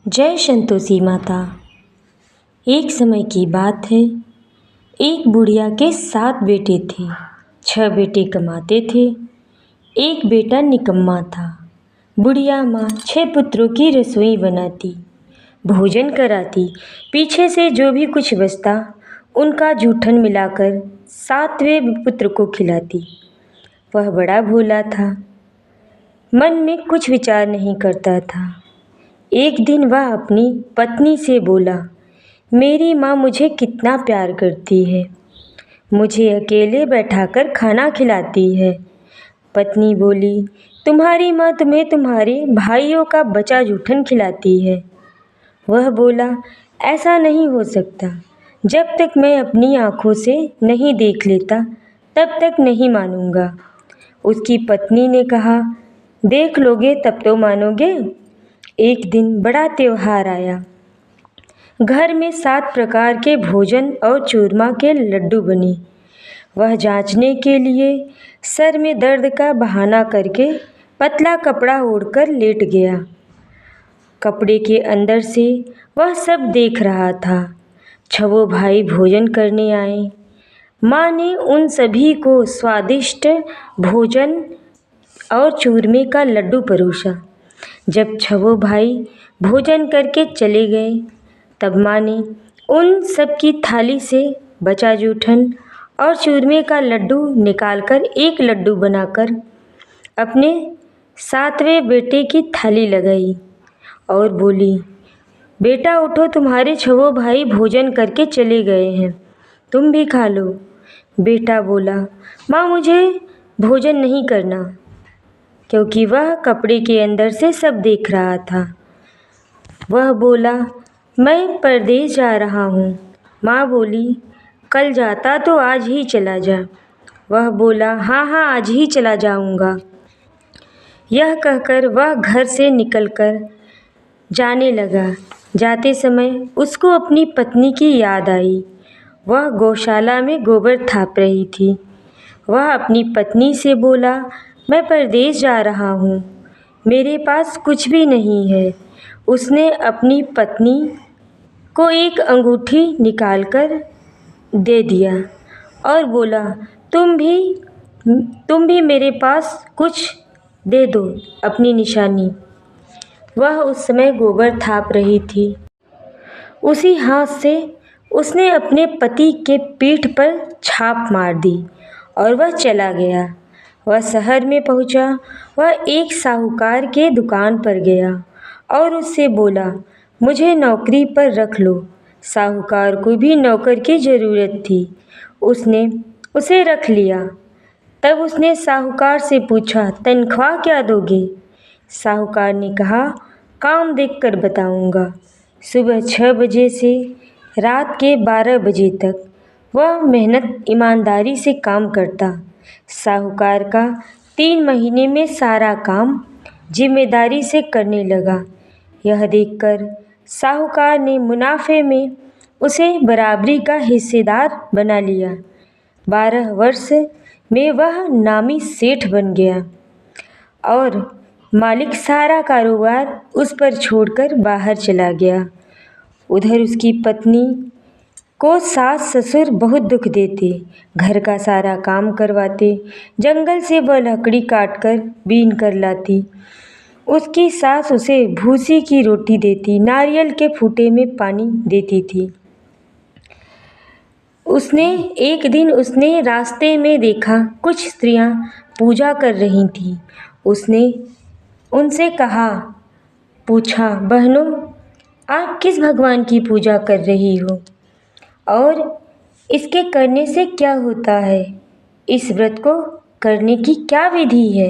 जय संतोषी माता। एक समय की बात है। एक बुढ़िया के 7 बेटे थे। 6 बेटे कमाते थे, एक बेटा निकम्मा था। बुढ़िया माँ 6 पुत्रों की रसोई बनाती, भोजन कराती, पीछे से जो भी कुछ बचता उनका जूठन मिलाकर 7वें पुत्र को खिलाती। वह बड़ा भोला था, मन में कुछ विचार नहीं करता था। एक दिन वह अपनी पत्नी से बोला, मेरी माँ मुझे कितना प्यार करती है, मुझे अकेले बैठाकर खाना खिलाती है। पत्नी बोली, तुम्हारी माँ तुम्हें तुम्हारे भाइयों का बचा जूठन खिलाती है। वह बोला, ऐसा नहीं हो सकता, जब तक मैं अपनी आँखों से नहीं देख लेता तब तक नहीं मानूंगा। उसकी पत्नी ने कहा, देख लोगे तब तो मानोगे। एक दिन बड़ा त्योहार आया। घर में 7 प्रकार के भोजन और चूरमा के लड्डू बने। वह जांचने के लिए सर में दर्द का बहाना करके पतला कपड़ा ओढ़कर लेट गया। कपड़े के अंदर से वह सब देख रहा था। 6 भाई भोजन करने आए। माँ ने उन सभी को स्वादिष्ट भोजन और चूरमे का लड्डू परोसा। जब 6 भाई भोजन करके चले गए तब माँ ने उन सब की थाली से बचा जूठन और चूरमे का लड्डू निकालकर एक लड्डू बनाकर अपने 7वें बेटे की थाली लगाई और बोली, बेटा उठो, तुम्हारे 6 भाई भोजन करके चले गए हैं, तुम भी खा लो। बेटा बोला, माँ मुझे भोजन नहीं करना, क्योंकि वह कपड़े के अंदर से सब देख रहा था। वह बोला, मैं परदेश जा रहा हूँ। माँ बोली, कल जाता तो आज ही चला जा। वह बोला, हाँ हाँ आज ही चला जाऊँगा। यह कहकर वह घर से निकलकर जाने लगा। जाते समय उसको अपनी पत्नी की याद आई। वह गौशाला में गोबर थाप रही थी। वह अपनी पत्नी से बोला, मैं परदेश जा रहा हूँ, मेरे पास कुछ भी नहीं है। उसने अपनी पत्नी को एक अंगूठी निकालकर दे दिया और बोला, तुम भी मेरे पास कुछ दे दो, अपनी निशानी। वह उस समय गोबर थाप रही थी। उसी हाथ से उसने अपने पति के पीठ पर छाप मार दी और वह चला गया। वह शहर में पहुंचा। वह एक साहूकार के दुकान पर गया और उससे बोला, मुझे नौकरी पर रख लो। साहूकार को भी नौकर की ज़रूरत थी। उसने उसे रख लिया। तब उसने साहूकार से पूछा, तनख्वाह क्या दोगे? साहूकार ने कहा, काम देखकर बताऊंगा। सुबह 6 बजे से रात के 12 बजे तक वह मेहनत ईमानदारी से काम करता। साहूकार का 3 महीने में सारा काम जिम्मेदारी से करने लगा। यह देखकर साहूकार ने मुनाफे में उसे बराबरी का हिस्सेदार बना लिया। 12 वर्ष में वह नामी सेठ बन गया और मालिक सारा कारोबार उस पर छोड़कर बाहर चला गया। उधर उसकी पत्नी को सास ससुर बहुत दुख देते, घर का सारा काम करवाते। जंगल से वह लकड़ी काटकर बीन कर लाती। उसकी सास उसे भूसी की रोटी देती, नारियल के फूटे में पानी देती थी। एक दिन उसने रास्ते में देखा कुछ स्त्रियां पूजा कर रही थीं। उसने उनसे पूछा, बहनों, आप किस भगवान की पूजा कर रही हो और इसके करने से क्या होता है? इस व्रत को करने की क्या विधि है?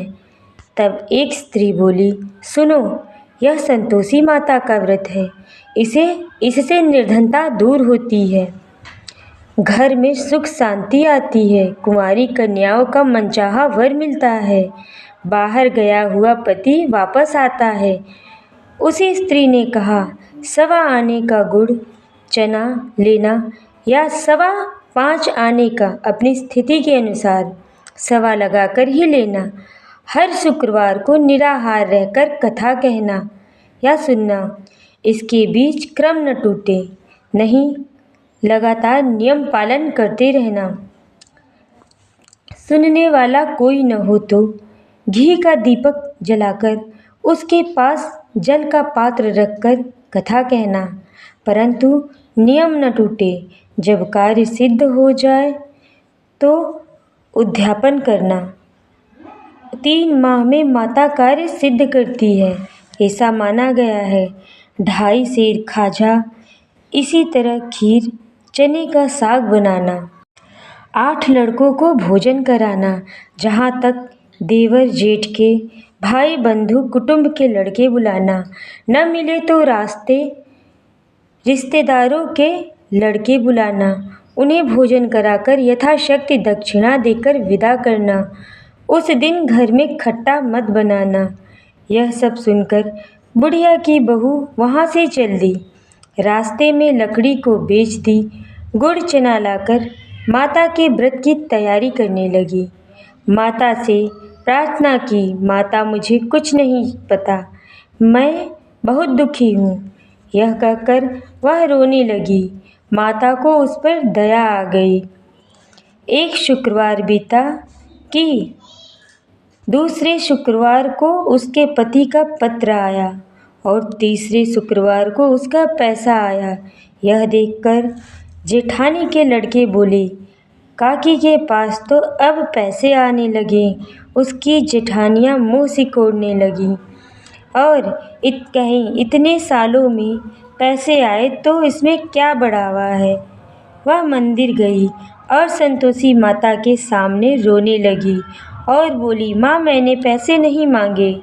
तब एक स्त्री बोली, सुनो, यह संतोषी माता का व्रत है। इससे निर्धनता दूर होती है, घर में सुख शांति आती है, कुंवारी कन्याओं का मनचाहा वर मिलता है, बाहर गया हुआ पति वापस आता है। उसी स्त्री ने कहा, 1.25 आने का गुड़ चना लेना या 5.25 आने का अपनी स्थिति के अनुसार 1.25 लगाकर ही लेना। हर शुक्रवार को निराहार रहकर कथा कहना या सुनना। इसके बीच क्रम न टूटे, नहीं, लगातार नियम पालन करते रहना। सुनने वाला कोई न हो तो घी का दीपक जलाकर उसके पास जल का पात्र रखकर कथा कहना, परंतु नियम न टूटे। जब कार्य सिद्ध हो जाए तो उद्यापन करना। 3 माह में माता कार्य सिद्ध करती है, ऐसा माना गया है। 2.5 सेर खाजा, इसी तरह खीर, चने का साग बनाना। 8 लड़कों को भोजन कराना, जहाँ तक देवर जेठ के, भाई बंधु कुटुंब के लड़के बुलाना। न मिले तो रिश्तेदारों के लड़के बुलाना, उन्हें भोजन कराकर यथाशक्ति दक्षिणा देकर विदा करना। उस दिन घर में खट्टा मत बनाना। यह सब सुनकर बुढ़िया की बहू वहाँ से चल दी। रास्ते में लकड़ी को बेच दी। गुड़ चना लाकर माता के व्रत की तैयारी करने लगी। माता से प्रार्थना की, माता मुझे कुछ नहीं पता, मैं बहुत दुखी हूँ। यह कहकर वह रोने लगी। माता को उस पर दया आ गई। एक शुक्रवार बीता कि दूसरे शुक्रवार को उसके पति का पत्र आया और तीसरे शुक्रवार को उसका पैसा आया। यह देखकर जेठानी के लड़के बोले, काकी के पास तो अब पैसे आने लगे। उसकी जेठानियाँ मुँह सिकोड़ने लगी और कहीं इतने सालों में पैसे आए तो इसमें क्या बढ़ावा है। वह मंदिर गई और संतोषी माता के सामने रोने लगी और बोली, माँ मैंने पैसे नहीं मांगे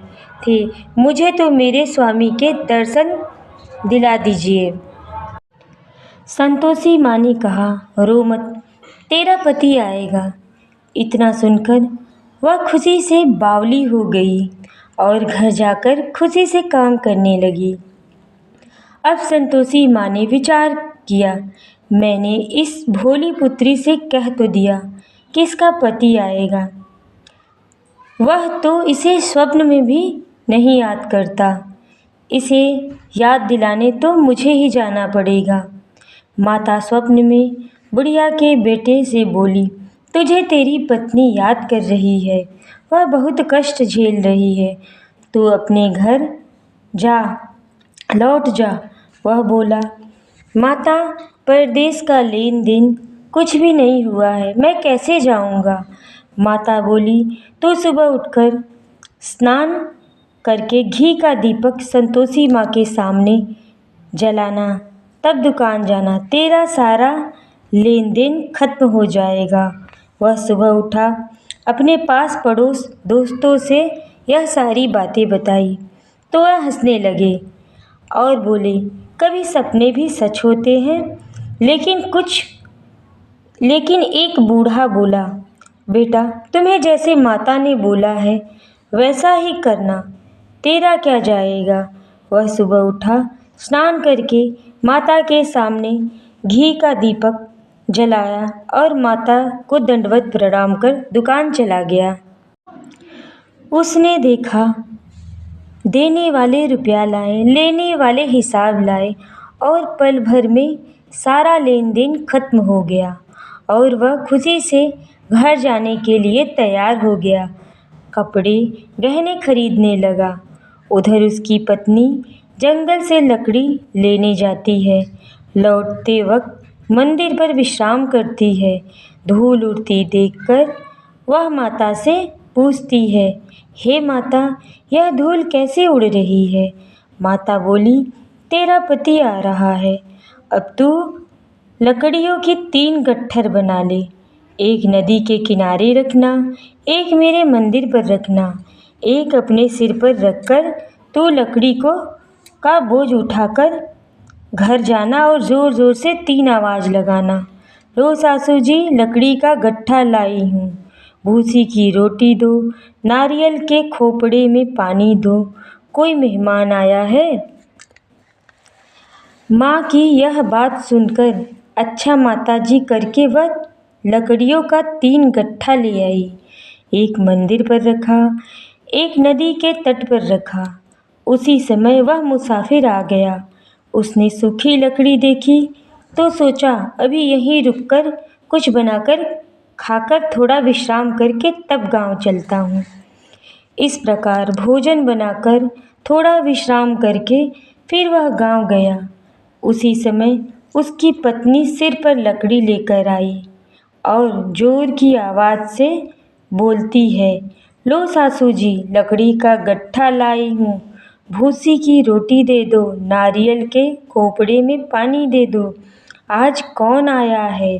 थे, मुझे तो मेरे स्वामी के दर्शन दिला दीजिए। संतोषी माँ ने कहा, रो मत, तेरा पति आएगा। इतना सुनकर वह खुशी से बावली हो गई और घर जाकर खुशी से काम करने लगी। अब संतोषी माँ ने विचार किया, मैंने इस भोली पुत्री से कह तो दिया कि इसका पति आएगा, वह तो इसे स्वप्न में भी नहीं याद करता। इसे याद दिलाने तो मुझे ही जाना पड़ेगा। माता स्वप्न में बुढ़िया के बेटे से बोली, तुझे तेरी पत्नी याद कर रही है, वह बहुत कष्ट झेल रही है, तू अपने घर जा, लौट जा। वह बोला, माता परदेश का लेन देन कुछ भी नहीं हुआ है, मैं कैसे जाऊंगा। माता बोली, तो सुबह उठकर स्नान करके घी का दीपक संतोषी माँ के सामने जलाना, तब दुकान जाना, तेरा सारा लेन देन खत्म हो जाएगा। वह सुबह उठा, अपने पास पड़ोस दोस्तों से यह सारी बातें बताई तो वह हंसने लगे और बोले, कभी सपने भी सच होते हैं। लेकिन एक बूढ़ा बोला, बेटा तुम्हें जैसे माता ने बोला है वैसा ही करना, तेरा क्या जाएगा। वह सुबह उठा, स्नान करके माता के सामने घी का दीपक जलाया और माता को दंडवत प्रणाम कर दुकान चला गया। उसने देखा, देने वाले रुपया लाए, लेने वाले हिसाब लाए और पल भर में सारा लेन देन खत्म हो गया और वह खुशी से घर जाने के लिए तैयार हो गया। कपड़े गहने खरीदने लगा। उधर उसकी पत्नी जंगल से लकड़ी लेने जाती है, लौटते वक्त मंदिर पर विश्राम करती है। धूल उड़ती देखकर वह माता से पूछती है, हे माता, यह धूल कैसे उड़ रही है। माता बोली, तेरा पति आ रहा है, अब तू लकड़ियों की 3 गट्ठर बना ले, एक नदी के किनारे रखना, एक मेरे मंदिर पर रखना, एक अपने सिर पर रखकर तू लकड़ी का बोझ उठाकर घर जाना और ज़ोर ज़ोर से 3 आवाज़ लगाना, लो सासू जी लकड़ी का गट्ठा लाई हूँ, भूसी की रोटी दो, नारियल के खोपड़े में पानी दो, कोई मेहमान आया है। माँ की यह बात सुनकर अच्छा माताजी करके वह लकड़ियों का 3 गट्ठा ले आई। एक मंदिर पर रखा, एक नदी के तट पर रखा। उसी समय वह मुसाफिर आ गया। उसने सूखी लकड़ी देखी तो सोचा अभी यहीं रुककर कुछ बनाकर खाकर थोड़ा विश्राम करके तब गांव चलता हूँ। इस प्रकार भोजन बनाकर थोड़ा विश्राम करके फिर वह गांव गया। उसी समय उसकी पत्नी सिर पर लकड़ी लेकर आई और जोर की आवाज़ से बोलती है, लो सासू जी, लकड़ी का गट्ठा लाई हूँ, भूसी की रोटी दे दो, नारियल के खोपड़े में पानी दे दो, आज कौन आया है।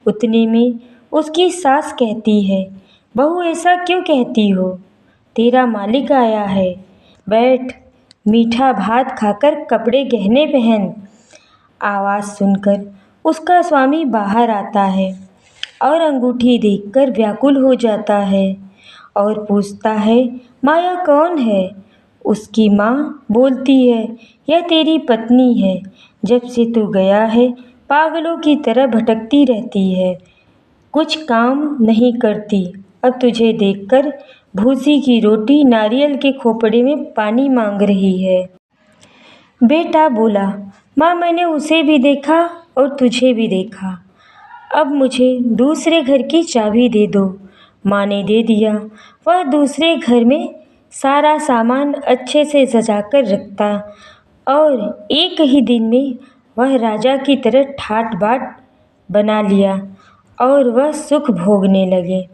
उतने में उसकी सास कहती है, बहू ऐसा क्यों कहती हो, तेरा मालिक आया है, बैठ मीठा भात खाकर कपड़े गहने पहन। आवाज़ सुनकर उसका स्वामी बाहर आता है और अंगूठी देखकर व्याकुल हो जाता है और पूछता है, माया कौन है। उसकी माँ बोलती है, यह तेरी पत्नी है, जब से तू गया है पागलों की तरह भटकती रहती है, कुछ काम नहीं करती, अब तुझे देखकर भूसी की रोटी नारियल के खोपड़े में पानी मांग रही है। बेटा बोला, माँ मैंने उसे भी देखा और तुझे भी देखा, अब मुझे दूसरे घर की चाबी दे दो। माँ ने दे दिया। वह दूसरे घर में सारा सामान अच्छे से सजाकर रखता और एक ही दिन में वह राजा की तरह ठाट बाट बना लिया और वह सुख भोगने लगे।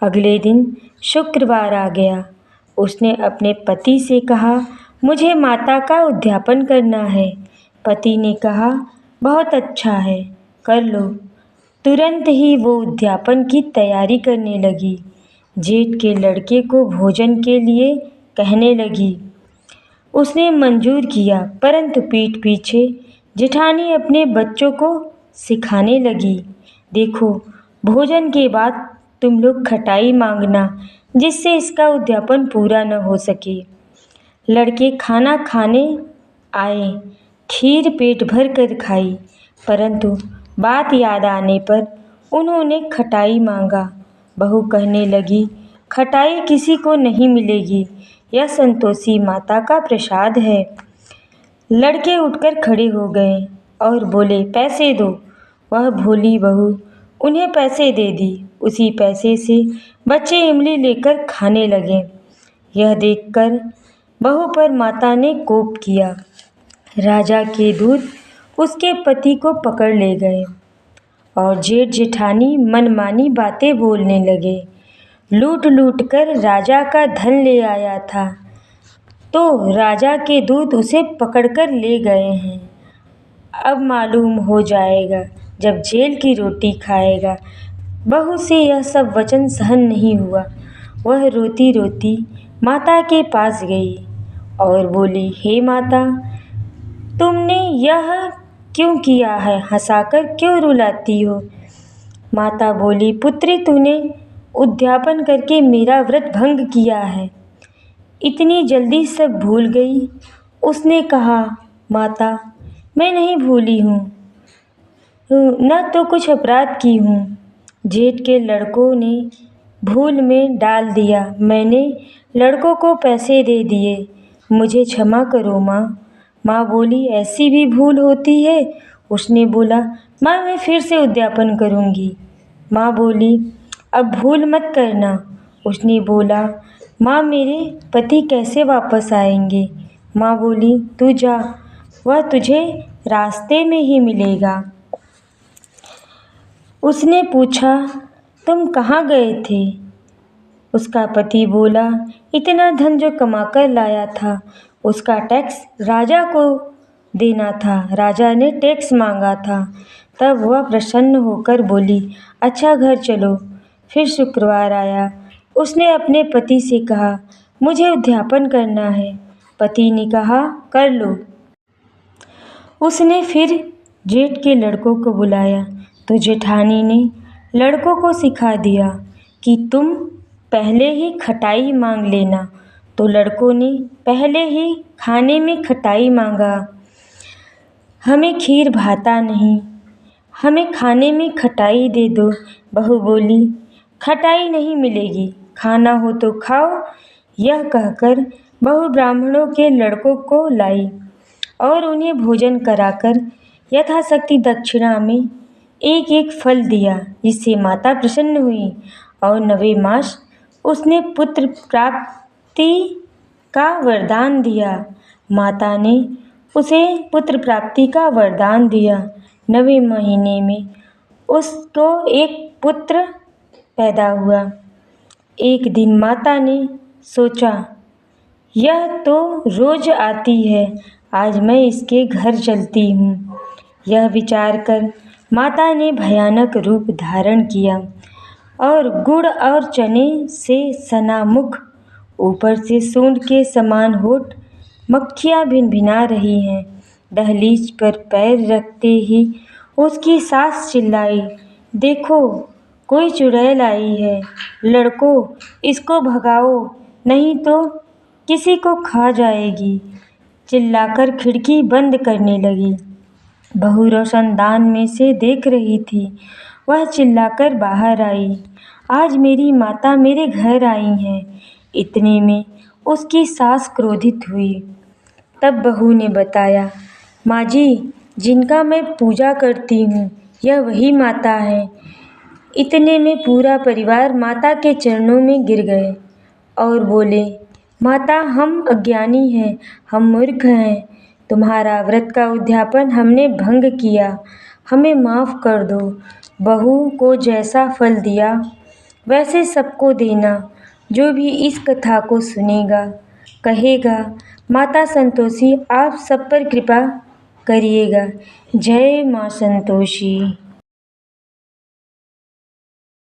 अगले दिन शुक्रवार आ गया। उसने अपने पति से कहा, मुझे माता का उद्यापन करना है। पति ने कहा, बहुत अच्छा है, कर लो। तुरंत ही वो उद्यापन की तैयारी करने लगी। जेठ के लड़के को भोजन के लिए कहने लगी। उसने मंजूर किया, परंतु पीठ पीछे जेठानी अपने बच्चों को सिखाने लगी, देखो भोजन के बाद तुम लोग खटाई मांगना, जिससे इसका उद्यापन पूरा न हो सके। लड़के खाना खाने आए, खीर पेट भर कर खाई, परंतु बात याद आने पर उन्होंने खटाई मांगा। बहू कहने लगी, खटाई किसी को नहीं मिलेगी, यह संतोषी माता का प्रसाद है। लड़के उठकर खड़े हो गए और बोले, पैसे दो। वह भोली बहू उन्हें पैसे दे दी। उसी पैसे से बच्चे इमली लेकर खाने लगे। यह देखकर बहू पर माता ने कोप किया। राजा के दूत उसके पति को पकड़ ले गए और जेठ जेठानी मनमानी बातें बोलने लगे। लूट लूट कर राजा का धन ले आया था, तो राजा के दूत उसे पकड़कर ले गए हैं। अब मालूम हो जाएगा जब जेल की रोटी खाएगा। बहू से यह सब वचन सहन नहीं हुआ। वह रोती रोती माता के पास गई और बोली, हे माता, तुमने यह क्यों किया है, हंसाकर क्यों रुलाती हो। माता बोली, पुत्री तूने उद्यापन करके मेरा व्रत भंग किया है, इतनी जल्दी सब भूल गई। उसने कहा, माता मैं नहीं भूली हूँ, न तो कुछ अपराध की हूँ। जेठ के लड़कों ने भूल में डाल दिया, मैंने लड़कों को पैसे दे दिए, मुझे क्षमा करो माँ। माँ बोली, ऐसी भी भूल होती है। उसने बोला, माँ मैं फिर से उद्यापन करूँगी। माँ बोली, अब भूल मत करना। उसने बोला, माँ मेरे पति कैसे वापस आएंगे। माँ बोली, तू जा, वह तुझे रास्ते में ही मिलेगा। उसने पूछा, तुम कहाँ गए थे। उसका पति बोला, इतना धन जो कमाकर लाया था उसका टैक्स राजा को देना था, राजा ने टैक्स मांगा था। तब वह प्रसन्न होकर बोली, अच्छा घर चलो। फिर शुक्रवार आया। उसने अपने पति से कहा, मुझे उद्यापन करना है। पति ने कहा, कर लो। उसने फिर जेठ के लड़कों को बुलाया तो जेठानी ने लड़कों को सिखा दिया कि तुम पहले ही खटाई मांग लेना। तो लड़कों ने पहले ही खाने में खटाई मांगा। हमें खीर भाता नहीं, हमें खाने में खटाई दे दो। बहू बोली, खटाई नहीं मिलेगी, खाना हो तो खाओ। यह कहकर बहू ब्राह्मणों के लड़कों को लाई और उन्हें भोजन कराकर यथाशक्ति दक्षिणा में एक एक फल दिया, जिससे माता प्रसन्न हुई और 9वें मास उसने पुत्र प्राप्ति का वरदान दिया। माता ने उसे पुत्र प्राप्ति का वरदान दिया। 9वें महीने में उसको एक पुत्र पैदा हुआ। एक दिन माता ने सोचा, यह तो रोज आती है, आज मैं इसके घर चलती हूँ। यह विचार कर माता ने भयानक रूप धारण किया और गुड़ और चने से सना मुख, ऊपर से सूंड के समान होठ, मक्खियाँ भिनभिना रही हैं। दहलीज पर पैर रखते ही उसकी सास चिल्लाई, देखो कोई चुड़ैल आई है, लड़कों इसको भगाओ, नहीं तो किसी को खा जाएगी। चिल्लाकर खिड़की बंद करने लगी। बहू रोशनदान में से देख रही थी। वह चिल्लाकर बाहर आई, आज मेरी माता मेरे घर आई हैं। इतने में उसकी सास क्रोधित हुई। तब बहू ने बताया, माँ जी, जिनका मैं पूजा करती हूँ यह वही माता है। इतने में पूरा परिवार माता के चरणों में गिर गए और बोले, माता हम अज्ञानी हैं, हम मूर्ख हैं, तुम्हारा व्रत का उद्यापन हमने भंग किया, हमें माफ़ कर दो। बहू को जैसा फल दिया वैसे सबको देना। जो भी इस कथा को सुनेगा कहेगा, माता संतोषी आप सब पर कृपा करिएगा। जय माँ संतोषी।